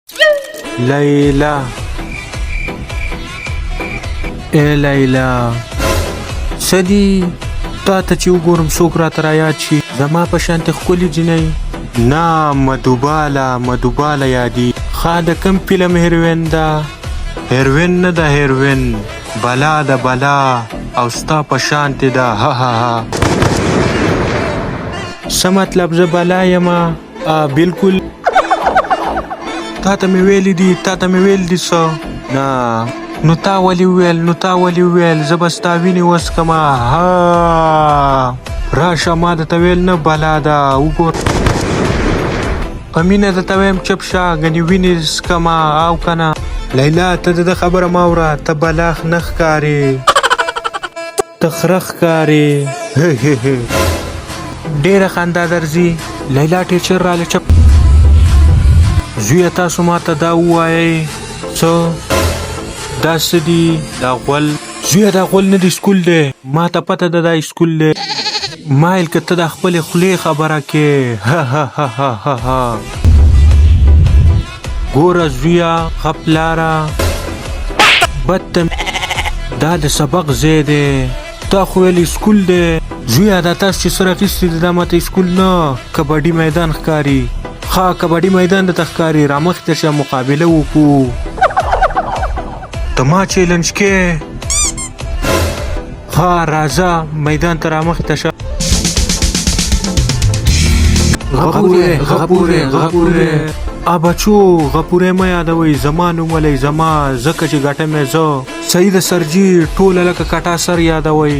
لیلا اے لیلا سدی تا ته چې وګورم څوک راته رایاد شي زما په شانتې ښکلې جینۍ نه مدوباله یادي ښه د کوم فلم هیروین ده هیروین نه ده هیروین بلا ده بلا او ستا په شانتې ده ها ها ها څه مطلب زه بلا یمه بلکل تا ته مې ویلي دي څه نه نو تا ولې وویل زه به ستا وینې وڅکمه ها راشه ما درته ویل نه بلا ده وګور په مینه درته ویم چپ شه ګنې وینې څکمه او که نه لیلا ته د ده خبره مه اوره ته بلاخ نه ښکارې ته خره ښکارې ډېره خندا درځي لیلا ټیچر راله چپ زویه تاسو ما ته دا ووایئ څه دا څه دي دا غول زویه دا غول نه دی سکول دی ما ته پته ده دا سکول دی مایل که ته د خپلې خولې خبره کې ها ها ها ها ها ها ګوره زویه ښه پلاره دا د سبق ځای دی تا خو ویل سکول دی زویه دا تاسو چې سره اخیستي دي دا ماته سکول نه کبډي میدان ښکاري ښه کبډي میدان درته ښکاري رامخې ته شه مقابله وکړو ته ما چیلنج کې ها راځه میدان ته رامخې ته شه غپورې بچو غپورې مه یادوئ زما نوم ولی زما ځکه چې ګټم یې زه سید سرجي ټوله لکه کټا سر یادوئ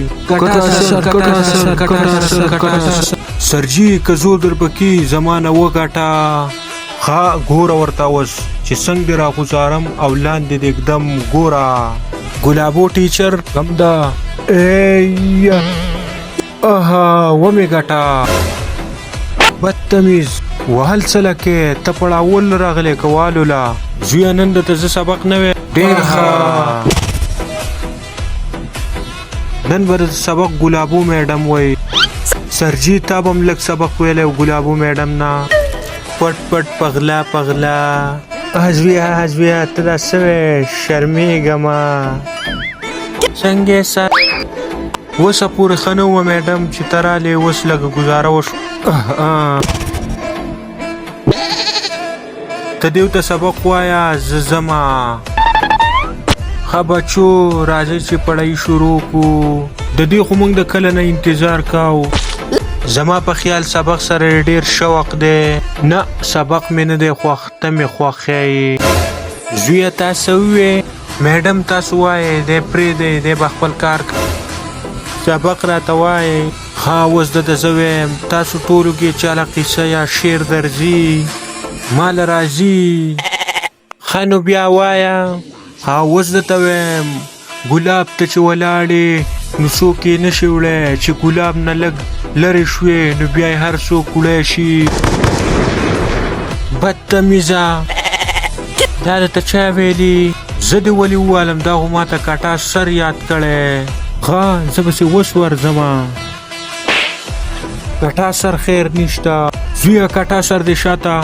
سرجي که زور در پکې زما نه وګټه ښه ګوره ورته اوس چې څنګه دې راغوځارم او لاندې دې ږدم ګوره ګلابو ټیچر غم ده ومې ګټه بدتمیز وهل څه لکې ته پړاول راغلی که والوله زویه نن درته زه سبق نه وی ډېر ښه نن به درته سبق ګلابو میډم وی سرجي تا به هم لږ سبق ویلی و ګلابو میډم نه پټ پغلا زویه ته دا څه وی شرمېږمه څنګه سر اوسه پورې ښه نه ومه میډم چې ته رالې اوس لږه ګزاره وشو ته دیو ته سبق وایه زه ځمه ښه بچو راځئ چې پړی شروع کړو د دې خو موږ د کله نه انتظار کوو زما په خیال سبق سره ډېر شوق دی نه سبق مې نه دی خوښ ته مې خوښ یې زویه تاسو ووې میډم تاسو وایئ دی پرېږدئ دی به خپل کار سبق راته وایئ ښه اوس دده زه ویم تاسو ټولو کې چاله قیصه یا شعر درځي مال راځي ښه نو بیا وایه ښه اوس درته ویم ګلاب ته چې ولاړې نو څوک یې نشي وړی چې ګلاب نه لږ لرې شوې نو بیا یې هر څوک وړی شي بدتمیزه دا درته چا ویلي زه دې ولې ووالم دا خو ماته کټا سر یاد کړی ښه زه پسې اوس ورځمه کټا سر خیر نشته زویه کټا سر دې شاته